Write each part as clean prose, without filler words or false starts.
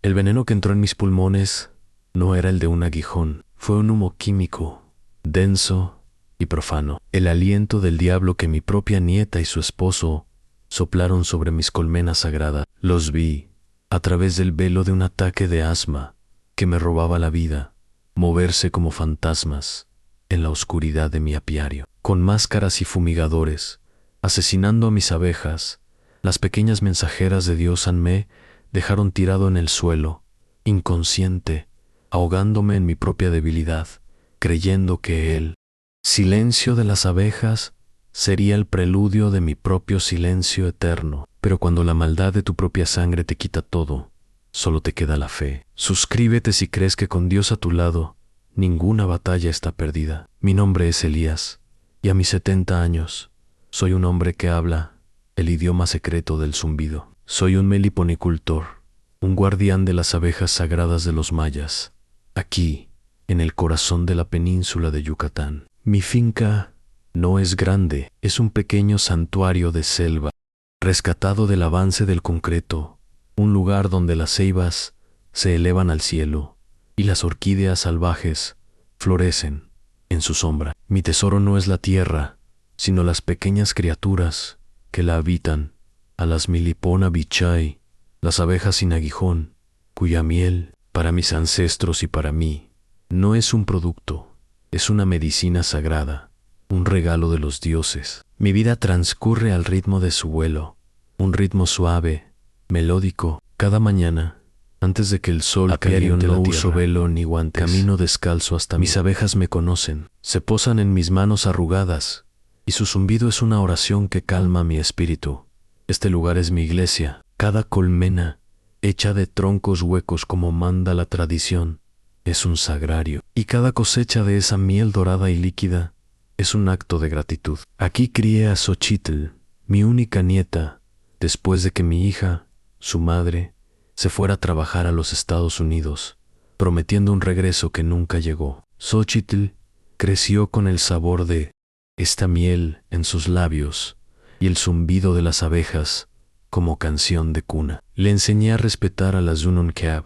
El veneno que entró en mis pulmones no era el de un aguijón, fue un humo químico, denso y profano. El aliento del diablo que mi propia nieta y su esposo soplaron sobre mis colmenas sagradas. Los vi, a través del velo de un ataque de asma que me robaba la vida, moverse como fantasmas en la oscuridad de mi apiario, con máscaras y fumigadores, asesinando a mis abejas. Las pequeñas mensajeras de Dios me dejaron tirado en el suelo, inconsciente, ahogándome en mi propia debilidad, creyendo que el silencio de las abejas sería el preludio de mi propio silencio eterno. Pero cuando la maldad de tu propia sangre te quita todo, solo te queda la fe. Suscríbete si crees que con Dios a tu lado, ninguna batalla está perdida. Mi nombre es Elías, y a mis 70 años, soy un hombre que habla el idioma secreto del zumbido. Soy un meliponicultor, un guardián de las abejas sagradas de los mayas, aquí, en el corazón de la península de Yucatán. Mi finca no es grande, es un pequeño santuario de selva, rescatado del avance del concreto, un lugar donde las ceibas se elevan al cielo y las orquídeas salvajes florecen en su sombra. Mi tesoro no es la tierra, sino las pequeñas criaturas que la habitan, a las Melipona bichai, las abejas sin aguijón, cuya miel, para mis ancestros y para mí, no es un producto, es una medicina sagrada, un regalo de los dioses. Mi vida transcurre al ritmo de su vuelo, un ritmo suave, melódico. Cada mañana, antes de que el sol caliente la tierra, no uso velo ni guantes, camino descalzo hasta mis abejas me conocen, se posan en mis manos arrugadas, y su zumbido es una oración que calma mi espíritu. Este lugar es mi iglesia, cada colmena, hecha de troncos huecos como manda la tradición, es un sagrario, y cada cosecha de esa miel dorada y líquida es un acto de gratitud. Aquí crié a Xochitl, mi única nieta, después de que mi hija, su madre, se fuera a trabajar a los Estados Unidos, prometiendo un regreso que nunca llegó. Xochitl creció con el sabor de esta miel en sus labios y el zumbido de las abejas como canción de cuna. Le enseñé a respetar a las Unonkab,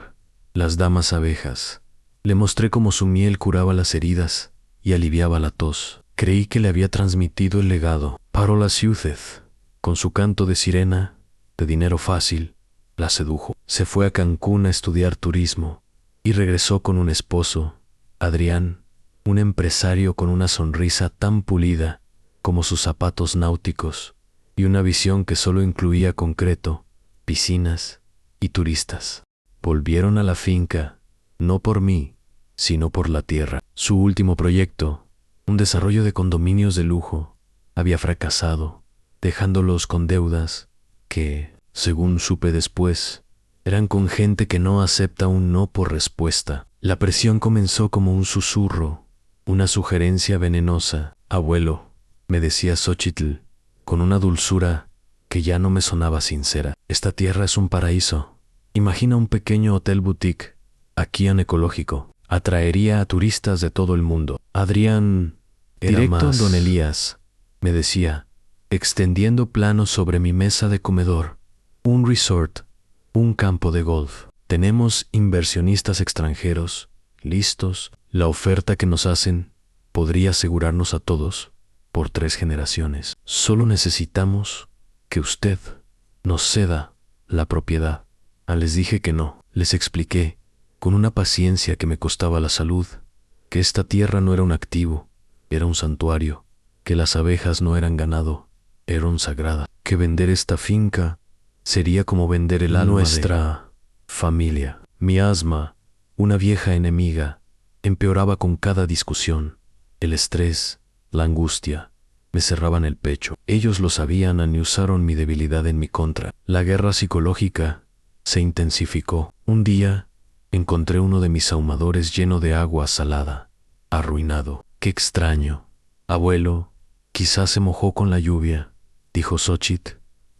las damas abejas. Le mostré cómo su miel curaba las heridas y aliviaba la tos. Creí que le había transmitido el legado. Parola Ciucez, con su canto de sirena, de dinero fácil, la sedujo. Se fue a Cancún a estudiar turismo y regresó con un esposo, Adrián, un empresario con una sonrisa tan pulida como sus zapatos náuticos y una visión que solo incluía concreto, piscinas y turistas. Volvieron a la finca, no por mí, sino por la tierra. Su último proyecto, un desarrollo de condominios de lujo, había fracasado, dejándolos con deudas que, según supe después, eran con gente que no acepta un no por respuesta. La presión comenzó como un susurro, una sugerencia venenosa. Abuelo, me decía Xochitl, con una dulzura que ya no me sonaba sincera. Esta tierra es un paraíso. Imagina un pequeño hotel boutique, aquí en ecológico. Atraería a turistas de todo el mundo. Adrián era directo más. Don Elías, me decía, extendiendo planos sobre mi mesa de comedor. Un resort, un campo de golf. Tenemos inversionistas extranjeros, listos. La oferta que nos hacen podría asegurarnos a todos por 3 generaciones. Solo necesitamos que usted nos ceda la propiedad. Les dije que no. Les expliqué, con una paciencia que me costaba la salud, que esta tierra no era un activo, era un santuario, que las abejas no eran ganado, eran sagrada, que vender esta finca sería como vender el alma nuestra familia. Mi asma, una vieja enemiga, empeoraba con cada discusión. El estrés, la angustia, me cerraban el pecho. Ellos lo sabían y usaron mi debilidad en mi contra. La guerra psicológica se intensificó. Un día, encontré uno de mis ahumadores lleno de agua salada, arruinado. ¡Qué extraño! Abuelo, quizás se mojó con la lluvia, dijo Xochitl,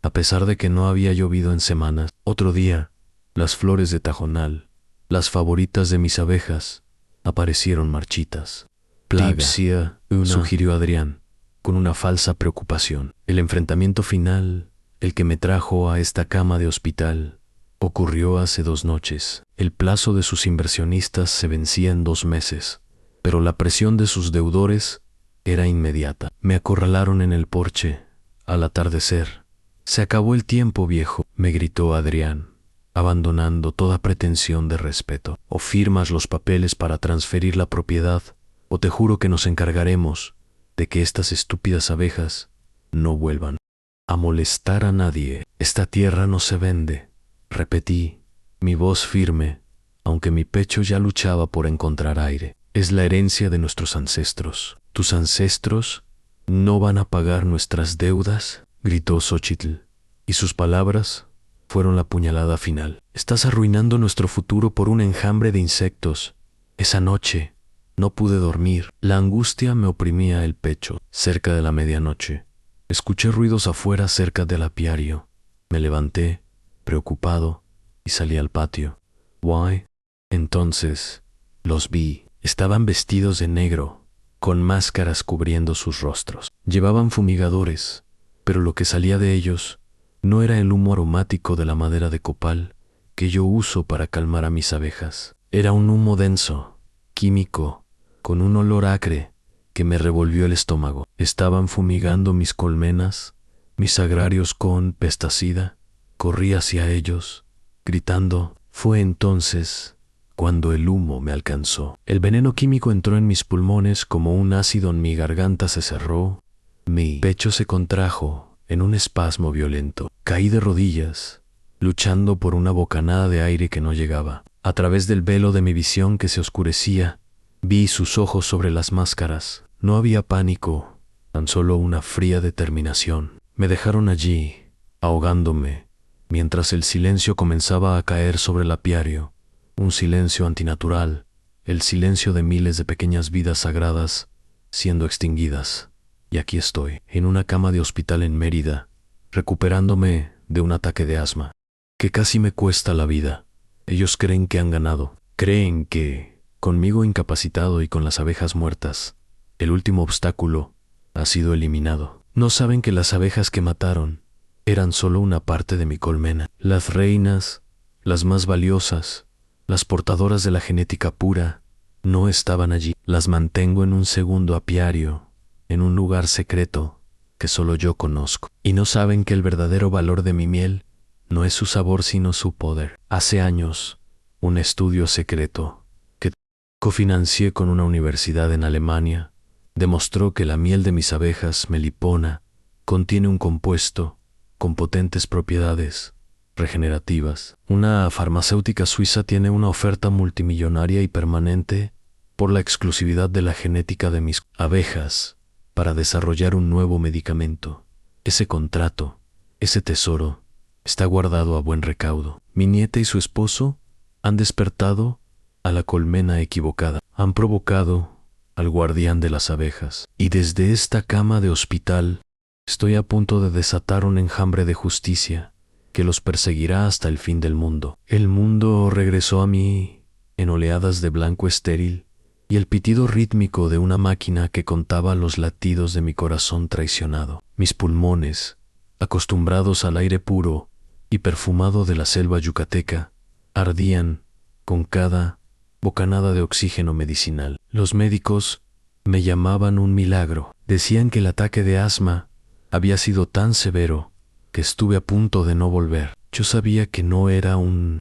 a pesar de que no había llovido en semanas. Otro día, las flores de tajonal, las favoritas de mis abejas, aparecieron marchitas. Plaga, sugirió Adrián, con una falsa preocupación. El enfrentamiento final, el que me trajo a esta cama de hospital, Ocurrió hace 2 noches. El plazo de sus inversionistas se vencía en 2 meses, pero la presión de sus deudores era inmediata. Me acorralaron en el porche al atardecer. «Se acabó el tiempo, viejo», me gritó Adrián, abandonando toda pretensión de respeto. «O firmas los papeles para transferir la propiedad, o te juro que nos encargaremos de que estas estúpidas abejas no vuelvan a molestar a nadie. Esta tierra no se vende», repetí, mi voz firme, aunque mi pecho ya luchaba por encontrar aire. «Es la herencia de nuestros ancestros. ¿Tus ancestros no van a pagar nuestras deudas?», gritó Xóchitl, y sus palabras fueron la puñalada final. «Estás arruinando nuestro futuro por un enjambre de insectos». Esa noche no pude dormir. La angustia me oprimía el pecho. Cerca de la medianoche, escuché ruidos afuera cerca del apiario. Me levanté, preocupado, y salí al patio. «Why?» Entonces los vi. Estaban vestidos de negro, con máscaras cubriendo sus rostros. Llevaban fumigadores, pero lo que salía de ellos no era el humo aromático de la madera de copal que yo uso para calmar a mis abejas. Era un humo denso, químico, con un olor acre que me revolvió el estómago. Estaban fumigando mis colmenas, mis agrarios con pesticida. Corrí hacia ellos, gritando. Fue entonces cuando el humo me alcanzó. El veneno químico entró en mis pulmones como un ácido en mi garganta se cerró. Mi pecho se contrajo en un espasmo violento. Caí de rodillas, luchando por una bocanada de aire que no llegaba. A través del velo de mi visión que se oscurecía, vi sus ojos sobre las máscaras. No había pánico, tan solo una fría determinación. Me dejaron allí, ahogándome, mientras el silencio comenzaba a caer sobre el apiario. Un silencio antinatural, el silencio de miles de pequeñas vidas sagradas siendo extinguidas. Y aquí estoy, en una cama de hospital en Mérida, recuperándome de un ataque de asma, que casi me cuesta la vida. Ellos creen que han ganado. Creen que, conmigo incapacitado y con las abejas muertas, el último obstáculo ha sido eliminado. No saben que las abejas que mataron eran solo una parte de mi colmena. Las reinas, las más valiosas, las portadoras de la genética pura, no estaban allí. Las mantengo en un segundo apiario, en un lugar secreto que solo yo conozco. Y no saben que el verdadero valor de mi miel no es su sabor sino su poder. Hace años, un estudio secreto que cofinancié con una universidad en Alemania demostró que la miel de mis abejas melipona contiene un compuesto con potentes propiedades regenerativas. Una farmacéutica suiza tiene una oferta multimillonaria y permanente por la exclusividad de la genética de mis abejas para desarrollar un nuevo medicamento. Ese contrato, ese tesoro, está guardado a buen recaudo. Mi nieta y su esposo han despertado a la colmena equivocada. Han provocado al guardián de las abejas. Y desde esta cama de hospital estoy a punto de desatar un enjambre de justicia que los perseguirá hasta el fin del mundo. El mundo regresó a mí en oleadas de blanco estéril y el pitido rítmico de una máquina que contaba los latidos de mi corazón traicionado. Mis pulmones, acostumbrados al aire puro y perfumado de la selva yucateca, ardían con cada bocanada de oxígeno medicinal. Los médicos me llamaban un milagro. Decían que el ataque de asma había sido tan severo que estuve a punto de no volver. Yo sabía que no era un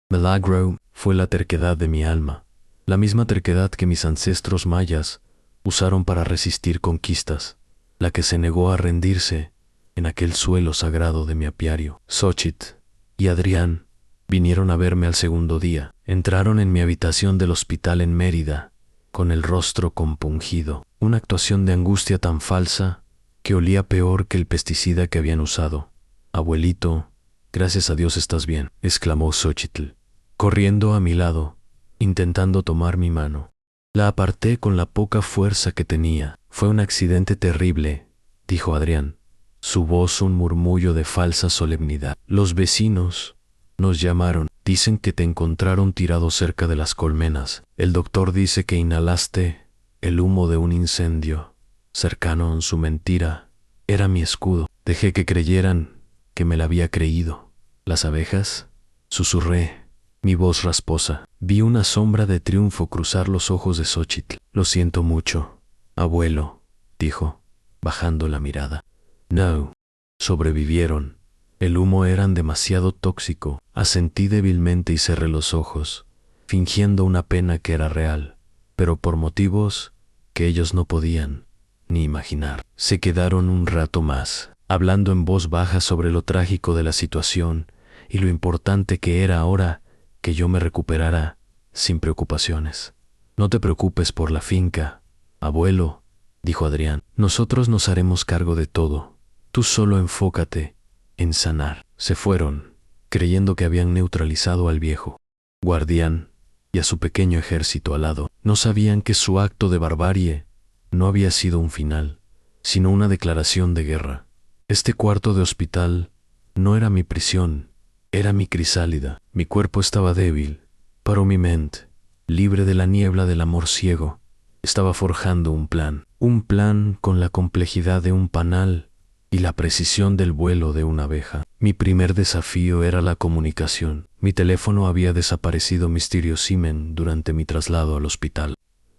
milagro. Fue la terquedad de mi alma, la misma terquedad que mis ancestros mayas usaron para resistir conquistas, la que se negó a rendirse en aquel suelo sagrado de mi apiario. Xóchitl y Adrián vinieron a verme al segundo día. Entraron en mi habitación del hospital en Mérida, con el rostro compungido, una actuación de angustia tan falsa que olía peor que el pesticida que habían usado. «Abuelito, gracias a Dios estás bien», exclamó Xóchitl, corriendo a mi lado, intentando tomar mi mano. La aparté con la poca fuerza que tenía. «Fue un accidente terrible», dijo Adrián, su voz un murmullo de falsa solemnidad. «Los vecinos nos llamaron. Dicen que te encontraron tirado cerca de las colmenas. El doctor dice que inhalaste el humo de un incendio cercano en su mentira. Era mi escudo. Dejé que creyeran que me la había creído. Las abejas Susurré, mi voz rasposa. Vi una sombra de triunfo cruzar los ojos de Xochitl. Lo siento mucho, abuelo, dijo, bajando la mirada. No. Sobrevivieron. El humo era demasiado tóxico. Asentí débilmente y cerré los ojos, fingiendo una pena que era real, pero por motivos que ellos no podían ni imaginar. Se quedaron un rato más, hablando en voz baja sobre lo trágico de la situación y lo importante que era ahora que yo me recuperara sin preocupaciones. No te preocupes por la finca, abuelo, dijo Adrián. Nosotros nos haremos cargo de todo. Tú solo enfócate en sanar. Se fueron, creyendo que habían neutralizado al viejo guardián y a su pequeño ejército al lado. No sabían que su acto de barbarie no había sido un final, sino una declaración de guerra. Este cuarto de hospital no era mi prisión, era mi crisálida. Mi cuerpo estaba débil, pero mi mente, libre de la niebla del amor ciego, estaba forjando un plan con la complejidad de un panal y la precisión del vuelo de una abeja. Mi primer desafío era la comunicación. Mi teléfono había desaparecido misteriosamente durante mi traslado al hospital.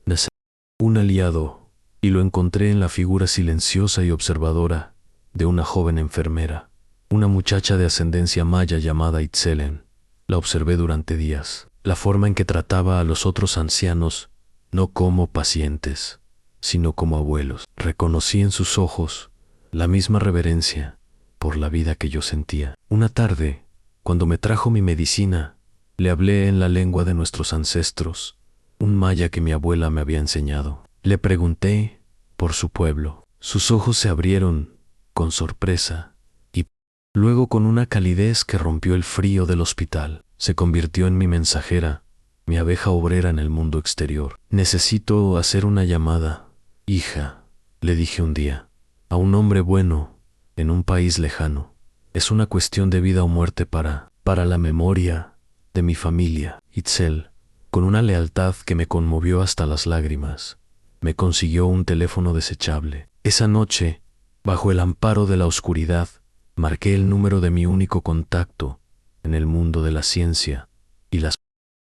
Necesitaba un aliado, y lo encontré en la figura silenciosa y observadora de una joven enfermera, una muchacha de ascendencia maya llamada Itzelen. La observé durante días. La forma en que trataba a los otros ancianos, no como pacientes, sino como abuelos. Reconocí en sus ojos la misma reverencia por la vida que yo sentía. Una tarde, cuando me trajo mi medicina, le hablé en la lengua de nuestros ancestros, un maya que mi abuela me había enseñado. Le pregunté por su pueblo. Sus ojos se abrieron con sorpresa y luego, con una calidez que rompió el frío del hospital, se convirtió en mi mensajera, mi abeja obrera en el mundo exterior. Necesito hacer una llamada, hija, le dije un día, a un hombre bueno en un país lejano. Es una cuestión de vida o muerte para la memoria de mi familia. Itzel, con una lealtad que me conmovió hasta las lágrimas, me consiguió un teléfono desechable. Esa noche, bajo el amparo de la oscuridad, marqué el número de mi único contacto en el mundo de la ciencia y las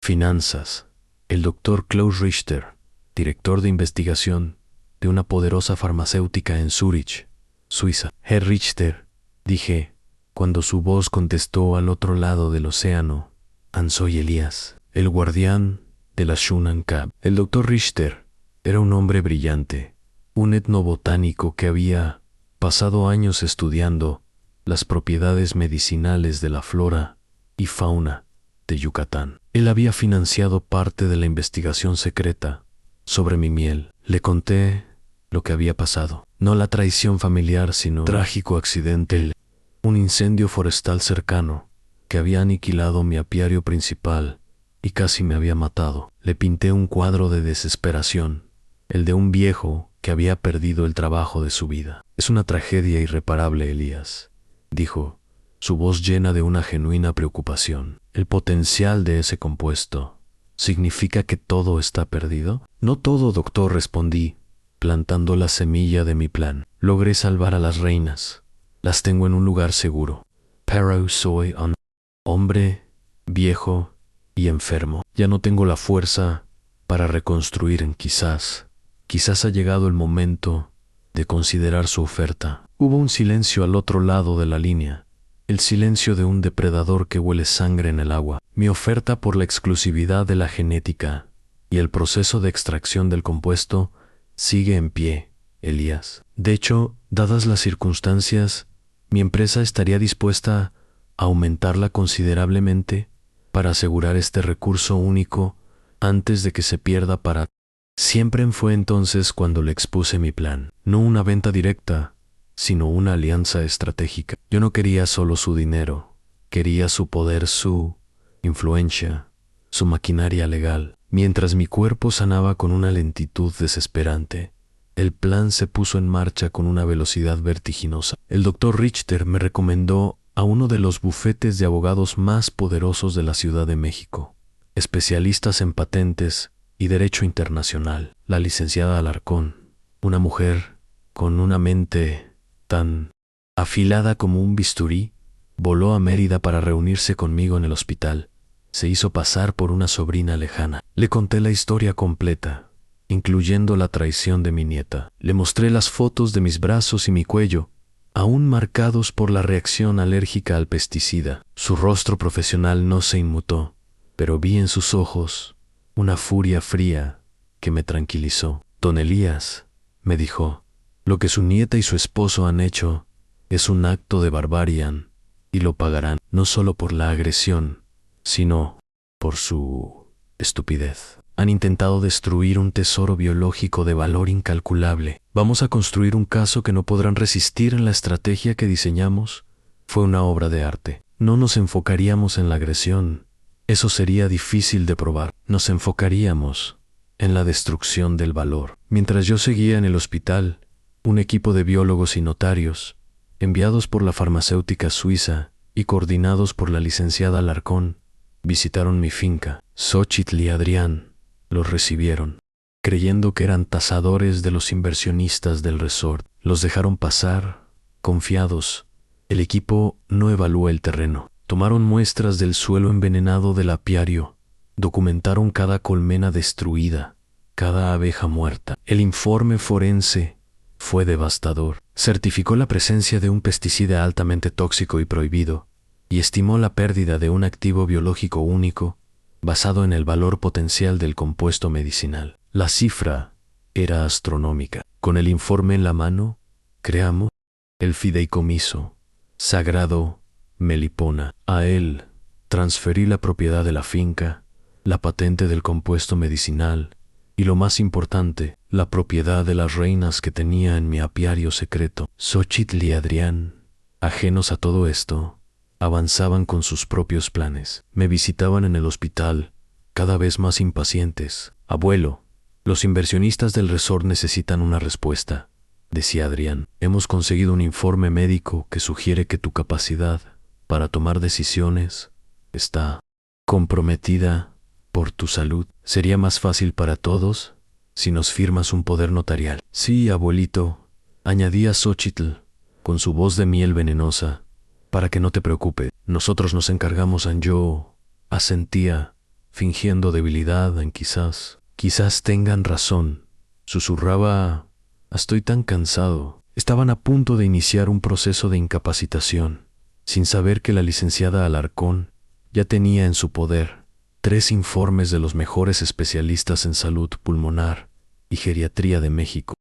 finanzas, el doctor Klaus Richter, director de investigación de una poderosa farmacéutica en Zúrich, Suiza. Herr Richter, dije, cuando su voz contestó al otro lado del océano. Soy Elías, el guardián de la Shunan Cab. El doctor Richter era un hombre brillante, un etnobotánico que había pasado años estudiando las propiedades medicinales de la flora y fauna de Yucatán. Él había financiado parte de la investigación secreta sobre mi miel. Le conté lo que había pasado. No la traición familiar, sino trágico accidente, un incendio forestal cercano que había aniquilado mi apiario principal y casi me había matado. Le pinté un cuadro de desesperación, el de un viejo que había perdido el trabajo de su vida. Es una tragedia irreparable, Elías, dijo, su voz llena de una genuina preocupación. ¿El potencial de ese compuesto significa que todo está perdido? No todo, doctor, respondí, plantando la semilla de mi plan. Logré salvar a las reinas. Las tengo en un lugar seguro. Pero soy un hombre viejo y enfermo. Ya no tengo la fuerza para reconstruir. Quizás ha llegado el momento de considerar su oferta. Hubo un silencio al otro lado de la línea, el silencio de un depredador que huele sangre en el agua. Mi oferta por la exclusividad de la genética y el proceso de extracción del compuesto sigue en pie, Elías. De hecho, dadas las circunstancias, mi empresa estaría dispuesta a aumentarla considerablemente para asegurar este recurso único antes de que se pierda para siempre. Fue entonces cuando le expuse mi plan. No una venta directa, sino una alianza estratégica. Yo no quería solo su dinero, quería su poder, su influencia, su maquinaria legal. Mientras mi cuerpo sanaba con una lentitud desesperante, el plan se puso en marcha con una velocidad vertiginosa. El doctor Richter me recomendó a uno de los bufetes de abogados más poderosos de la Ciudad de México, especialistas en patentes y derecho internacional, la licenciada Alarcón, una mujer con una mente tan afilada como un bisturí Voló a Mérida para reunirse conmigo en el hospital. Se hizo pasar por una sobrina lejana. Le conté la historia completa, incluyendo la traición de mi nieta. Le mostré las fotos de mis brazos y mi cuello, aún marcados por la reacción alérgica al pesticida. Su rostro profesional no se inmutó, pero vi en sus ojos una furia fría que me tranquilizó. Don Elías, me dijo, lo que su nieta y su esposo han hecho es un acto de barbarie y lo pagarán no solo por la agresión, sino por su estupidez. Han intentado destruir un tesoro biológico de valor incalculable. Vamos a construir un caso que no podrán resistir en la estrategia que diseñamos. Fue una obra de arte. No nos enfocaríamos en la agresión. Eso sería difícil de probar. Nos enfocaríamos en la destrucción del valor. Mientras yo seguía en el hospital, un equipo de biólogos y notarios, enviados por la farmacéutica suiza y coordinados por la licenciada Alarcón, visitaron mi finca. Xóchitl y Adrián los recibieron, creyendo que eran tasadores de los inversionistas del resort. Los dejaron pasar, confiados. El equipo no evaluó el terreno. Tomaron muestras del suelo envenenado del apiario. Documentaron cada colmena destruida, cada abeja muerta. El informe forense fue devastador. Certificó la presencia de un pesticida altamente tóxico y prohibido, y estimó la pérdida de un activo biológico único, basado en el valor potencial del compuesto medicinal. La cifra era astronómica. Con el informe en la mano, creamos el fideicomiso sagrado Melipona. A él transferí la propiedad de la finca, la patente del compuesto medicinal y, lo más importante, la propiedad de las reinas que tenía en mi apiario secreto. Xóchitl y Adrián, ajenos a todo esto, avanzaban con sus propios planes. Me visitaban en el hospital, cada vez más impacientes. Abuelo, los inversionistas del resort necesitan una respuesta, decía Adrián. Hemos conseguido un informe médico que sugiere que tu capacidad para tomar decisiones está comprometida por tu salud. Sería más fácil para todos si nos firmas un poder notarial. Sí, abuelito, añadía Xóchitl, con su voz de miel venenosa. Para que no te preocupe, nosotros nos encargamos. Yo asentía, fingiendo debilidad en quizás tengan razón. Susurraba, estoy tan cansado. Estaban a punto de iniciar un proceso de incapacitación, sin saber que la licenciada Alarcón ya tenía en su poder 3 informes de los mejores especialistas en salud pulmonar y geriatría de México,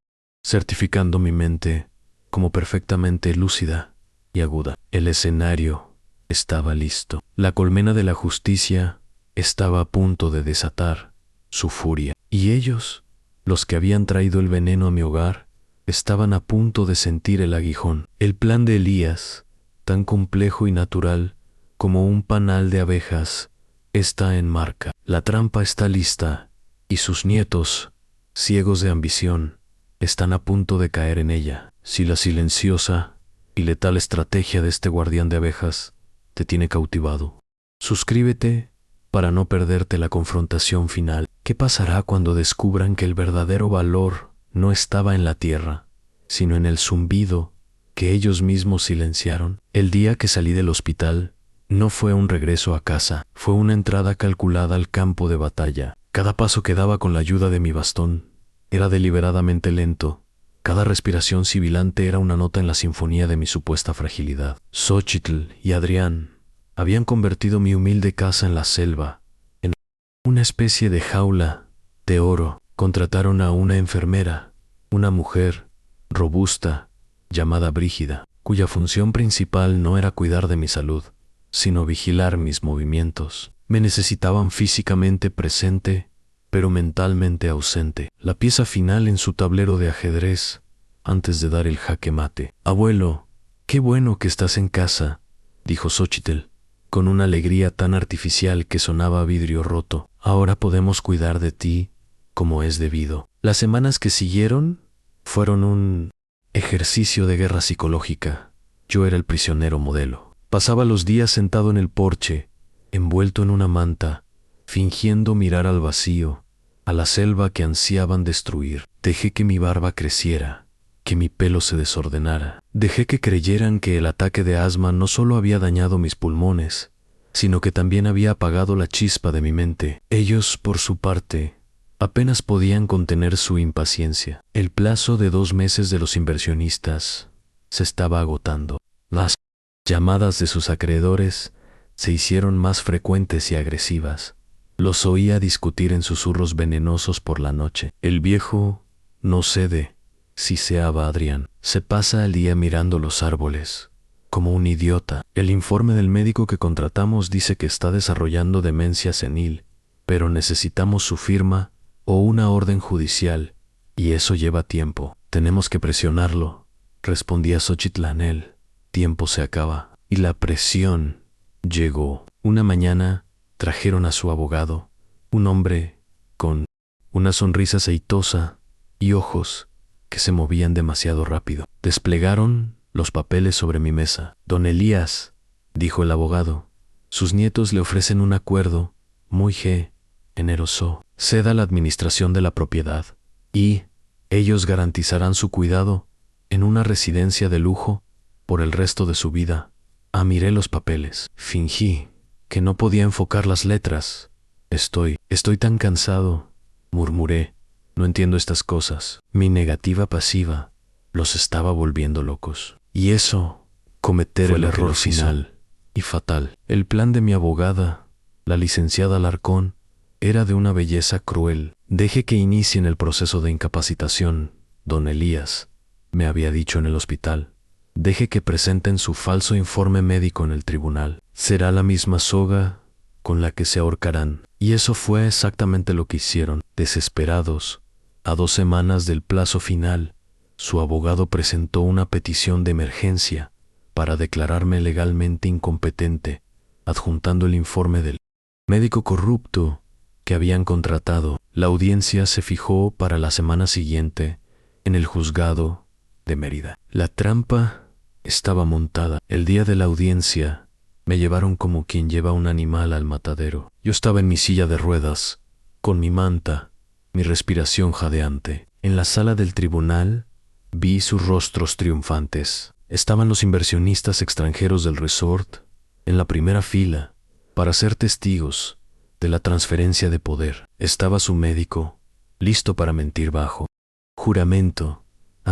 certificando mi mente como perfectamente lúcida y aguda. El escenario estaba listo. La colmena de la justicia estaba a punto de desatar su furia. Y ellos, los que habían traído el veneno a mi hogar, estaban a punto de sentir el aguijón. El plan de Elías, tan complejo y natural como un panal de abejas, está en marcha. La trampa está lista y sus nietos, ciegos de ambición, están a punto de caer en ella. Si la silenciosa y letal estrategia de este guardián de abejas te tiene cautivado, suscríbete para no perderte la confrontación final. ¿Qué pasará cuando descubran que el verdadero valor no estaba en la tierra, sino en el zumbido que ellos mismos silenciaron? El día que salí del hospital no fue un regreso a casa, fue una entrada calculada al campo de batalla. Cada paso que daba con la ayuda de mi bastón era deliberadamente lento. Cada respiración sibilante era una nota en la sinfonía de mi supuesta fragilidad. Xóchitl y Adrián habían convertido mi humilde casa en la selva, en una especie de jaula de oro. Contrataron a una enfermera, una mujer robusta llamada Brígida, cuya función principal no era cuidar de mi salud, sino vigilar mis movimientos. Me necesitaban físicamente presente, pero mentalmente ausente, la pieza final en su tablero de ajedrez antes de dar el jaque mate. Abuelo, qué bueno que estás en casa, dijo Xóchitl, con una alegría tan artificial que sonaba a vidrio roto. Ahora podemos cuidar de ti como es debido. Las semanas que siguieron fueron un ejercicio de guerra psicológica. Yo era el prisionero modelo. Pasaba los días sentado en el porche, envuelto en una manta, fingiendo mirar al vacío, a la selva que ansiaban destruir. Dejé que mi barba creciera que mi pelo se desordenara. Dejé que creyeran que el ataque de asma no solo había dañado mis pulmones, sino que también había apagado la chispa de mi mente. Ellos, por su parte, apenas podían contener su impaciencia. El plazo de 2 meses de los inversionistas se estaba agotando. Las llamadas de sus acreedores se hicieron más frecuentes y agresivas. Los oía discutir en susurros venenosos por la noche. El viejo no cede, siseaba Adrián. Se pasa el día mirando los árboles, como un idiota. El informe del médico que contratamos dice que está desarrollando demencia senil, pero necesitamos su firma o una orden judicial, y eso lleva tiempo. Tenemos que presionarlo, respondía Xochitl. El tiempo se acaba. Y la presión llegó. Una mañana trajeron a su abogado, un hombre con una sonrisa aceitosa y ojos que se movían demasiado rápido. Desplegaron los papeles sobre mi mesa. Don Elías, dijo el abogado, sus nietos le ofrecen un acuerdo muy generoso. Ceda la administración de la propiedad y ellos garantizarán su cuidado en una residencia de lujo por el resto de su vida. Miré los papeles. Fingí que no podía enfocar las letras. Estoy tan cansado, murmuré. No entiendo estas cosas. Mi negativa pasiva los estaba volviendo locos. Y eso, cometer el error final y fatal. El plan de mi abogada, la licenciada Alarcón, era de una belleza cruel. Deje que inicien el proceso de incapacitación, don Elías, me había dicho en el hospital. Deje que presenten su falso informe médico en el tribunal. Será la misma soga con la que se ahorcarán. Y eso fue exactamente lo que hicieron. Desesperados, a 2 semanas del plazo final, su abogado presentó una petición de emergencia para declararme legalmente incompetente, adjuntando el informe del médico corrupto que habían contratado. La audiencia se fijó para la semana siguiente en el juzgado de Mérida. La trampa estaba montada. El día de la audiencia me llevaron como quien lleva un animal al matadero. Yo estaba en mi silla de ruedas, con mi manta, mi respiración jadeante. En la sala del tribunal vi sus rostros triunfantes. Estaban los inversionistas extranjeros del resort en la primera fila para ser testigos de la transferencia de poder. Estaba su médico, listo para mentir bajo juramento.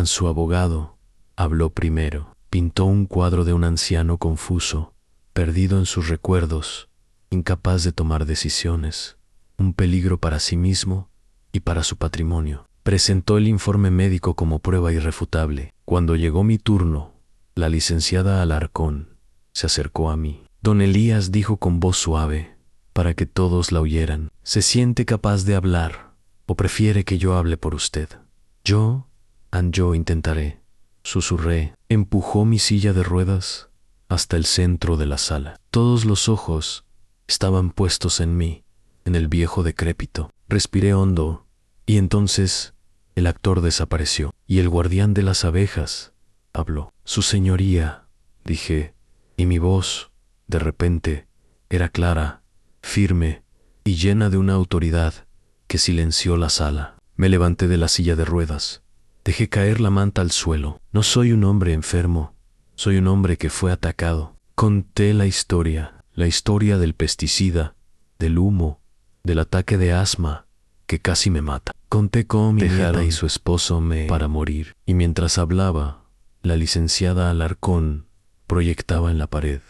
Su abogado habló primero. Pintó un cuadro de un anciano confuso, perdido en sus recuerdos, incapaz de tomar decisiones, un peligro para sí mismo y para su patrimonio. Presentó el informe médico como prueba irrefutable. Cuando llegó mi turno, la licenciada Alarcón se acercó a mí. Don Elías dijo con voz suave, para que todos la oyeran: ¿se siente capaz de hablar o prefiere que yo hable por usted? Yo intentaré, susurré. Empujó mi silla de ruedas hasta el centro de la sala. Todos los ojos estaban puestos en mí, en el viejo decrépito. Respiré hondo, y entonces el actor desapareció, y el guardián de las abejas habló. Su señoría, dije, y mi voz, de repente, era clara, firme y llena de una autoridad que silenció la sala. Me levanté de la silla de ruedas. Dejé caer la manta al suelo. No soy un hombre enfermo, soy un hombre que fue atacado. Conté la historia del pesticida, del humo, del ataque de asma que casi me mata. Conté cómo mi nieta y su esposo para morir. Y mientras hablaba, la licenciada Alarcón proyectaba en la pared,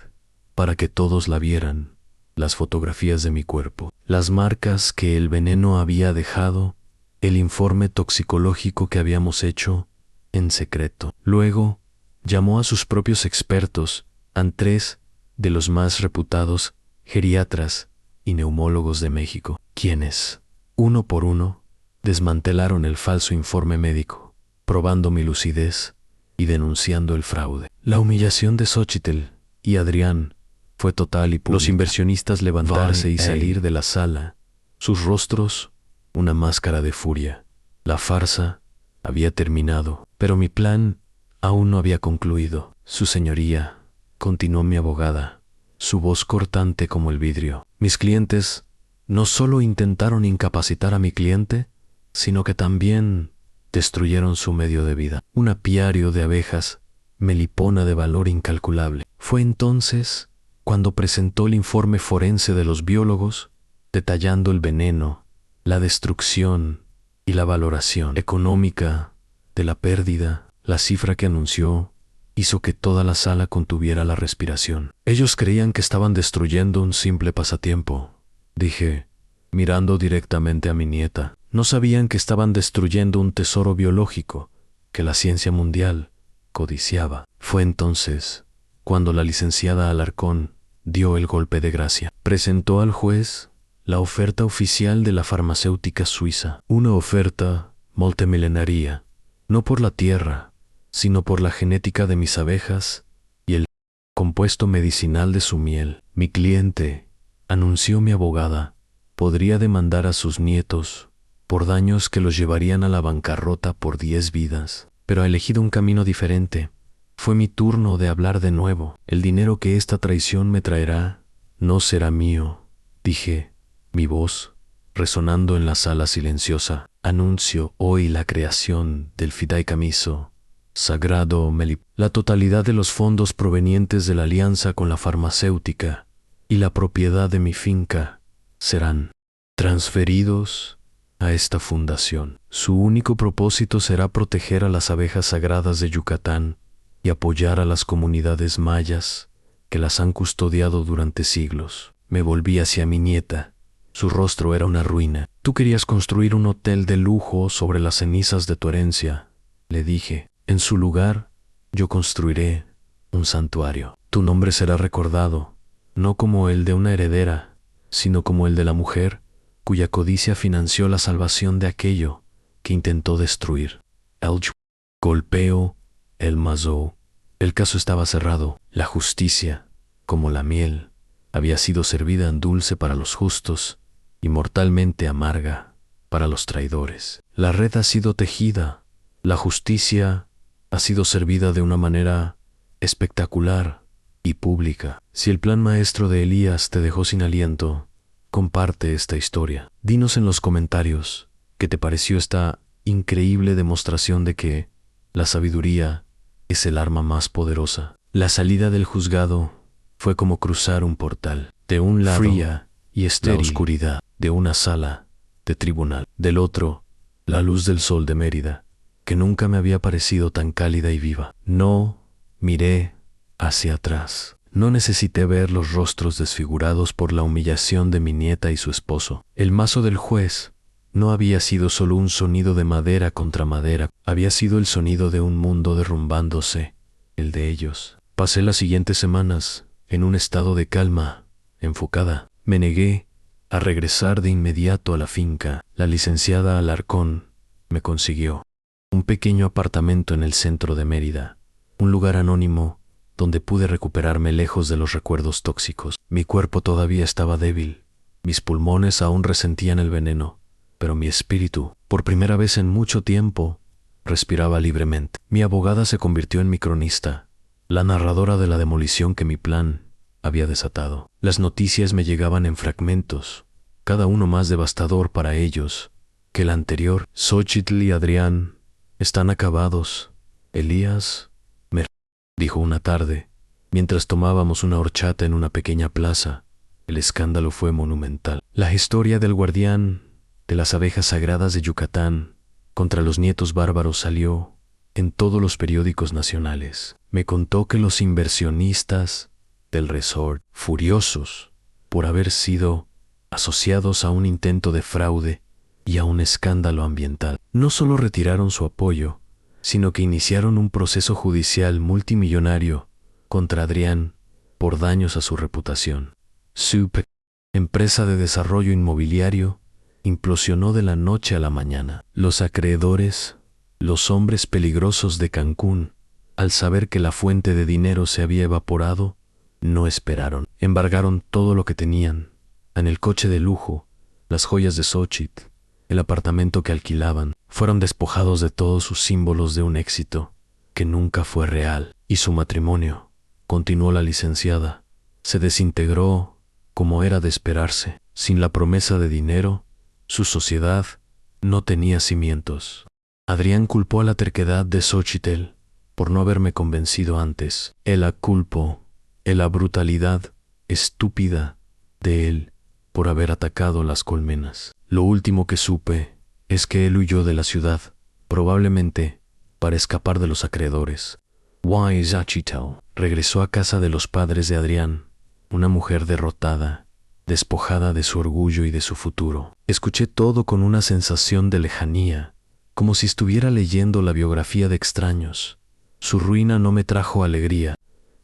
para que todos la vieran, las fotografías de mi cuerpo, las marcas que el veneno había dejado, el informe toxicológico que habíamos hecho en secreto. Luego, llamó a sus propios expertos, a 3 de los más reputados geriatras y neumólogos de México, quienes, uno por uno, desmantelaron el falso informe médico, probando mi lucidez y denunciando el fraude. La humillación de Xochitl y Adrián fue total y pública. Los inversionistas levantarse y salir de la sala, sus rostros una máscara de furia. La farsa había terminado, pero mi plan aún no había concluido. Su señoría, continuó mi abogada, su voz cortante como el vidrio. Mis clientes no solo intentaron incapacitar a mi cliente, sino que también destruyeron su medio de vida. Un apiario de abejas, melipona de valor incalculable. Fue entonces cuando presentó el informe forense de los biólogos, detallando el veneno, la destrucción y la valoración económica de la pérdida. La cifra que anunció hizo que toda la sala contuviera la respiración. Ellos creían que estaban destruyendo un simple pasatiempo, dije, mirando directamente a mi nieta. No sabían que estaban destruyendo un tesoro biológico que la ciencia mundial codiciaba. Fue entonces cuando la licenciada Alarcón dio el golpe de gracia. Presentó al juez la oferta oficial de la farmacéutica suiza, una oferta multimilenaria, no por la tierra, sino por la genética de mis abejas y el compuesto medicinal de su miel. Mi cliente, anunció mi abogada, podría demandar a sus nietos por daños que los llevarían a la bancarrota por 10 vidas, pero ha elegido un camino diferente. Fue mi turno de hablar de nuevo. El dinero que esta traición me traerá no será mío, dije, mi voz resonando en la sala silenciosa. Anuncio hoy la creación del fideicomiso Sagrado Melip. La totalidad de los fondos provenientes de la alianza con la farmacéutica y la propiedad de mi finca serán transferidos a esta fundación. Su único propósito será proteger a las abejas sagradas de Yucatán y apoyar a las comunidades mayas que las han custodiado durante siglos. Me volví hacia mi nieta. Su rostro era una ruina. Tú querías construir un hotel de lujo sobre las cenizas de tu herencia, le dije. En su lugar, yo construiré un santuario. Tu nombre será recordado, no como el de una heredera, sino como el de la mujer cuya codicia financió la salvación de aquello que intentó destruir. Golpeó el mazo. El caso estaba cerrado. La justicia, como la miel, había sido servida en dulce para los justos y mortalmente amarga para los traidores. La red ha sido tejida. La justicia ha sido servida de una manera espectacular y pública. Si el plan maestro de Elías te dejó sin aliento, comparte esta historia. Dinos en los comentarios qué te pareció esta increíble demostración de que la sabiduría es el arma más poderosa. La salida del juzgado fue como cruzar un portal. De un lado, fría y estéril, la oscuridad de una sala de tribunal. Del otro, la luz del sol de Mérida, que nunca me había parecido tan cálida y viva. No miré hacia atrás. No necesité ver los rostros desfigurados por la humillación de mi nieta y su esposo. El mazo del juez no había sido solo un sonido de madera contra madera, había sido el sonido de un mundo derrumbándose, el de ellos. Pasé las siguientes semanas en un estado de calma, enfocada. Me negué a regresar de inmediato a la finca. La licenciada Alarcón me consiguió un pequeño apartamento en el centro de Mérida, un lugar anónimo donde pude recuperarme lejos de los recuerdos tóxicos. Mi cuerpo todavía estaba débil, mis pulmones aún resentían el veneno, pero mi espíritu, por primera vez en mucho tiempo, respiraba libremente. Mi abogada se convirtió en mi cronista, la narradora de la demolición que mi plan había desatado. Las noticias me llegaban en fragmentos, cada uno más devastador para ellos que el anterior. Xochitl y Adrián están acabados. Elías me dijo una tarde, mientras tomábamos una horchata en una pequeña plaza. El escándalo fue monumental. La historia del guardián de las abejas sagradas de Yucatán contra los nietos bárbaros salió en todos los periódicos nacionales. Me contó que los inversionistas del resort, furiosos por haber sido asociados a un intento de fraude y a un escándalo ambiental, no solo retiraron su apoyo, sino que iniciaron un proceso judicial multimillonario contra Adrián por daños a su reputación. Su empresa de desarrollo inmobiliario implosionó de la noche a la mañana. Los acreedores, los hombres peligrosos de Cancún, al saber que la fuente de dinero se había evaporado, no esperaron. Embargaron todo lo que tenían, en el coche de lujo, las joyas de Xochitl, el apartamento que alquilaban. Fueron despojados de todos sus símbolos de un éxito que nunca fue real. Y su matrimonio, continuó la licenciada, se desintegró como era de esperarse. Sin la promesa de dinero, su sociedad no tenía cimientos. Adrián culpó a la terquedad de Xochitl por no haberme convencido antes. Él la culpó, la brutalidad estúpida de él por haber atacado las colmenas. Lo último que supe es que él huyó de la ciudad, probablemente para escapar de los acreedores. Xochitl regresó a casa de los padres de Adrián, una mujer derrotada, despojada de su orgullo y de su futuro. Escuché todo con una sensación de lejanía, como si estuviera leyendo la biografía de extraños. Su ruina no me trajo alegría.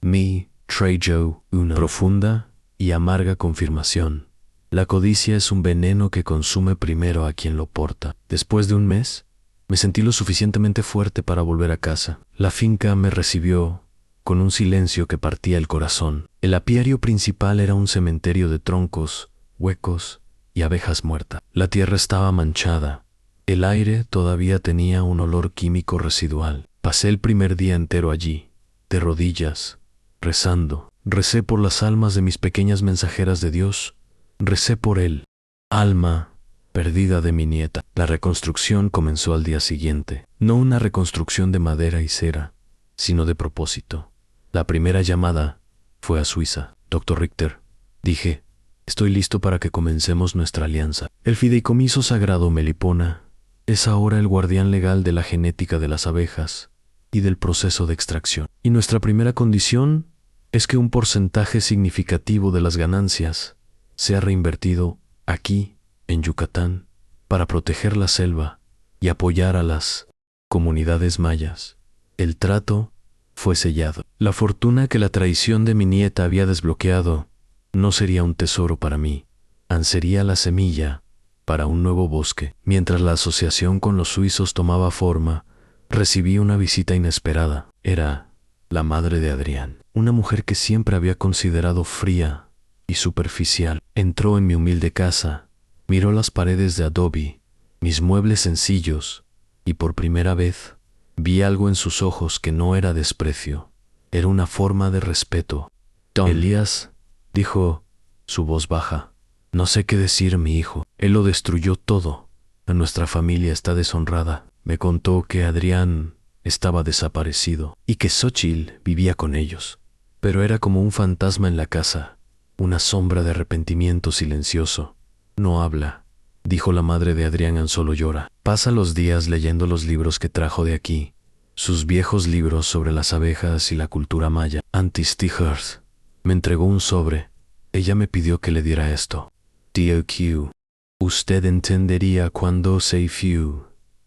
Me trajo una profunda y amarga confirmación. La codicia es un veneno que consume primero a quien lo porta. Después de un mes, me sentí lo suficientemente fuerte para volver a casa. La finca me recibió con un silencio que partía el corazón. El apiario principal era un cementerio de troncos, huecos y abejas muertas. La tierra estaba manchada. El aire todavía tenía un olor químico residual. Pasé el primer día entero allí, de rodillas, rezando. Recé por las almas de mis pequeñas mensajeras de Dios. Recé por el alma perdida de mi nieta. La reconstrucción comenzó al día siguiente. No una reconstrucción de madera y cera, sino de propósito. La primera llamada fue a Suiza. Dr. Richter, dije, estoy listo para que comencemos nuestra alianza. El fideicomiso sagrado Melipona es ahora el guardián legal de la genética de las abejas y del proceso de extracción. Y nuestra primera condición es que un porcentaje significativo de las ganancias sea reinvertido aquí, en Yucatán, para proteger la selva y apoyar a las comunidades mayas. El trato fue sellado. La fortuna que la traición de mi nieta había desbloqueado no sería un tesoro para mí, sería la semilla para un nuevo bosque. Mientras la asociación con los suizos tomaba forma, recibí una visita inesperada. Era la madre de Adrián, una mujer que siempre había considerado fría y superficial. Entró en mi humilde casa, miró las paredes de adobe, mis muebles sencillos, y por primera vez vi algo en sus ojos que no era desprecio, era una forma de respeto. Elías, dijo su voz baja, no sé qué decir, mi hijo. Él lo destruyó todo. Nuestra familia está deshonrada. Me contó que Adrián estaba desaparecido y que Xochitl vivía con ellos. Pero era como un fantasma en la casa, una sombra de arrepentimiento silencioso. No habla, dijo la madre de Adrián, solo llora. Pasa los días leyendo los libros que trajo de aquí, sus viejos libros sobre las abejas y la cultura maya. Auntie Stichers me entregó un sobre. Ella me pidió que le diera esto. Tío Q, usted entendería cuando se fue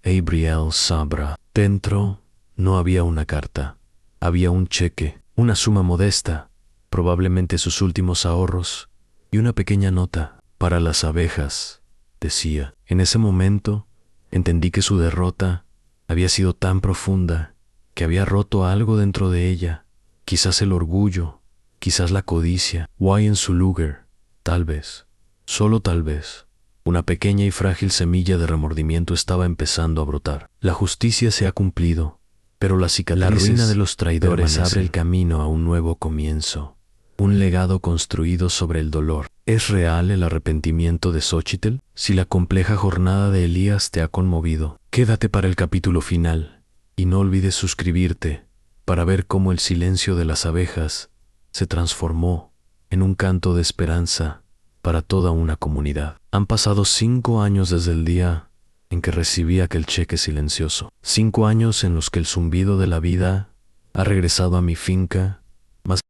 Abriel Sabra. Dentro no había una carta, había un cheque, una suma modesta, probablemente sus últimos ahorros, y una pequeña nota. Para las abejas, decía. En ese momento entendí que su derrota había sido tan profunda que había roto algo dentro de ella, quizás el orgullo, quizás la codicia. En su lugar, tal vez, solo tal vez, una pequeña y frágil semilla de remordimiento estaba empezando a brotar. La justicia se ha cumplido, pero la ruina de los traidores abre el camino a un nuevo comienzo, un legado construido sobre el dolor. ¿Es real el arrepentimiento de Xochitl? Si la compleja jornada de Elías te ha conmovido, quédate para el capítulo final y no olvides suscribirte para ver cómo el silencio de las abejas se transformó en un canto de esperanza para toda una comunidad. Han pasado 5 años desde el día en que recibí aquel cheque silencioso. 5 años en los que el zumbido de la vida ha regresado a mi finca más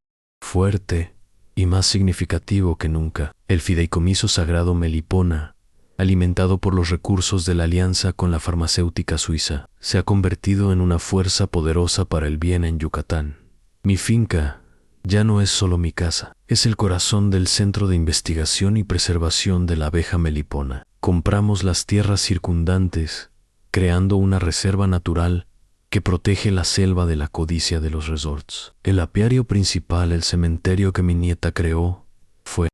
fuerte y más significativo que nunca. El fideicomiso sagrado Melipona, alimentado por los recursos de la alianza con la farmacéutica suiza, se ha convertido en una fuerza poderosa para el bien en Yucatán. Mi finca ya no es solo mi casa, es el corazón del Centro de Investigación y Preservación de la Abeja Melipona. Compramos las tierras circundantes, creando una reserva natural que protege la selva de la codicia de los resorts. El apiario principal, el cementerio que mi nieta creó, fue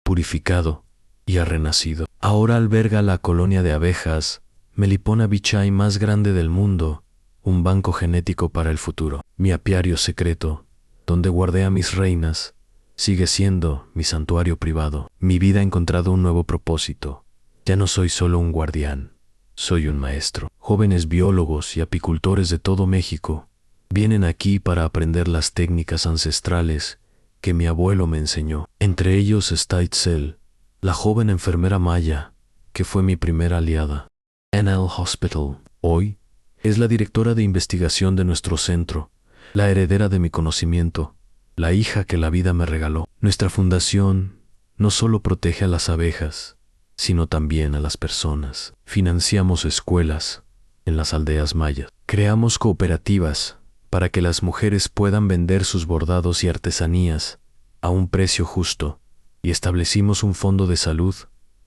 purificado y ha renacido. Ahora alberga la colonia de abejas Melipona bichai más grande del mundo, un banco genético para el futuro. Mi apiario secreto, donde guardé a mis reinas, sigue siendo mi santuario privado. Mi vida ha encontrado un nuevo propósito. Ya no soy solo un guardián, Soy un maestro. Jóvenes biólogos y apicultores de todo México vienen aquí para aprender las técnicas ancestrales que mi abuelo me enseñó. Entre ellos está Itzel, la joven enfermera maya, que fue mi primera aliada. NL Hospital, hoy, es la directora de investigación de nuestro centro, la heredera de mi conocimiento, la hija que la vida me regaló. Nuestra fundación no solo protege a las abejas, sino también a las personas. Financiamos escuelas en las aldeas mayas. Creamos cooperativas para que las mujeres puedan vender sus bordados y artesanías a un precio justo, y establecimos un fondo de salud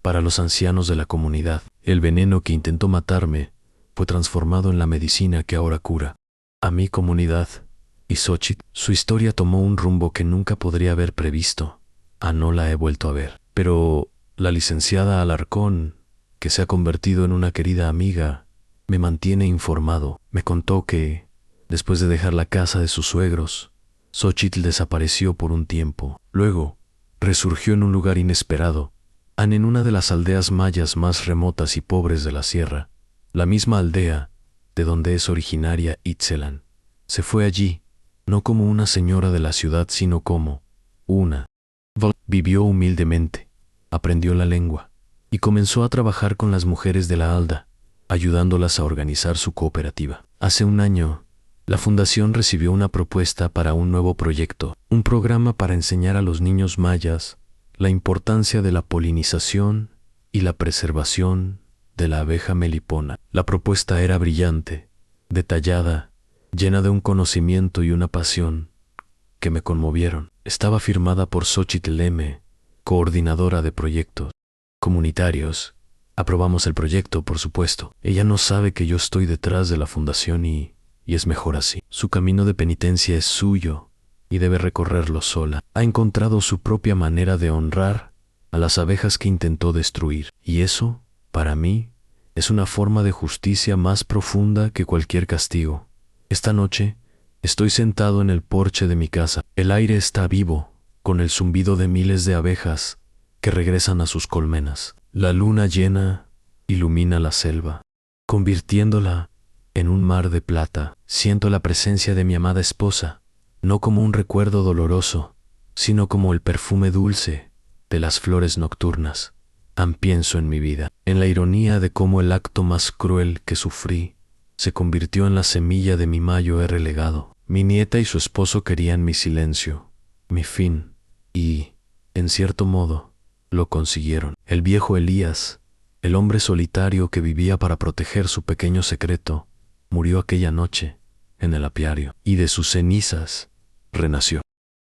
para los ancianos de la comunidad. El veneno que intentó matarme fue transformado en la medicina que ahora cura a mi comunidad. Y Xochitl, su historia tomó un rumbo que nunca podría haber previsto. No la he vuelto a ver. Pero la licenciada Alarcón, que se ha convertido en una querida amiga, me mantiene informado. Me contó que, después de dejar la casa de sus suegros, Xochitl desapareció por un tiempo. Luego, resurgió en un lugar inesperado, en una de las aldeas mayas más remotas y pobres de la sierra, la misma aldea de donde es originaria Itzelan. Se fue allí, no como una señora de la ciudad, sino como una. Vivió humildemente, aprendió la lengua y comenzó a trabajar con las mujeres de la alda, ayudándolas a organizar su cooperativa. Hace un año, la fundación recibió una propuesta para un nuevo proyecto, un programa para enseñar a los niños mayas la importancia de la polinización y la preservación de la abeja melipona. La propuesta era brillante, detallada, llena de un conocimiento y una pasión que me conmovieron. Estaba firmada por Xochitl M., coordinadora de proyectos comunitarios. Aprobamos el proyecto, por supuesto. Ella no sabe que yo estoy detrás de la fundación y es mejor así. Su camino de penitencia es suyo y debe recorrerlo sola. Ha encontrado su propia manera de honrar a las abejas que intentó destruir. Y eso, para mí, es una forma de justicia más profunda que cualquier castigo. Esta noche, estoy sentado en el porche de mi casa. El aire está vivo, con el zumbido de miles de abejas que regresan a sus colmenas. La luna llena ilumina la selva, convirtiéndola en un mar de plata. Siento la presencia de mi amada esposa, no como un recuerdo doloroso, sino como el perfume dulce de las flores nocturnas. Pienso en mi vida, en la ironía de cómo el acto más cruel que sufrí se convirtió en la semilla de mi mayo relegado. Mi nieta y su esposo querían mi silencio, mi fin, y, en cierto modo, lo consiguieron. El viejo Elías, el hombre solitario que vivía para proteger su pequeño secreto, murió aquella noche en el apiario, y de sus cenizas renació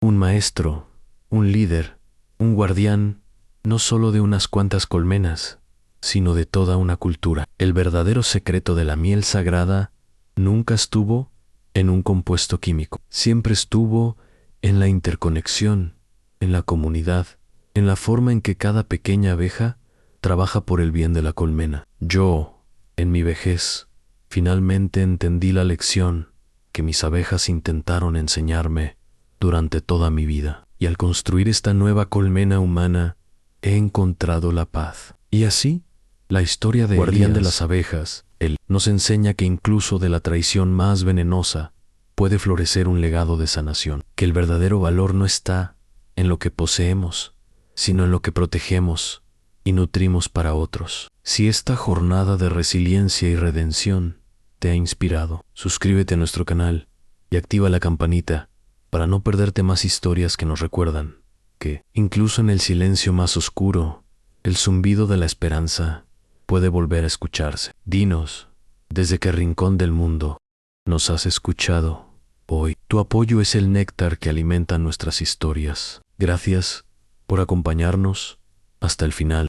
un maestro, un líder, un guardián, no solo de unas cuantas colmenas, sino de toda una cultura. El verdadero secreto de la miel sagrada nunca estuvo en un compuesto químico, siempre estuvo en la interconexión, en la comunidad, en la forma en que cada pequeña abeja trabaja por el bien de la colmena. Yo, en mi vejez, finalmente entendí la lección que mis abejas intentaron enseñarme durante toda mi vida. Y al construir esta nueva colmena humana, he encontrado la paz. Y así, la historia de Guardián de las abejas, él nos enseña que incluso de la traición más venenosa puede florecer un legado de sanación, que el verdadero valor no está en lo que poseemos, sino en lo que protegemos y nutrimos para otros. Si esta jornada de resiliencia y redención te ha inspirado, suscríbete a nuestro canal y activa la campanita para no perderte más historias que nos recuerdan que, incluso en el silencio más oscuro, el zumbido de la esperanza puede volver a escucharse. Dinos, ¿desde qué rincón del mundo nos has escuchado hoy? Tu apoyo es el néctar que alimenta nuestras historias. Gracias por acompañarnos hasta el final.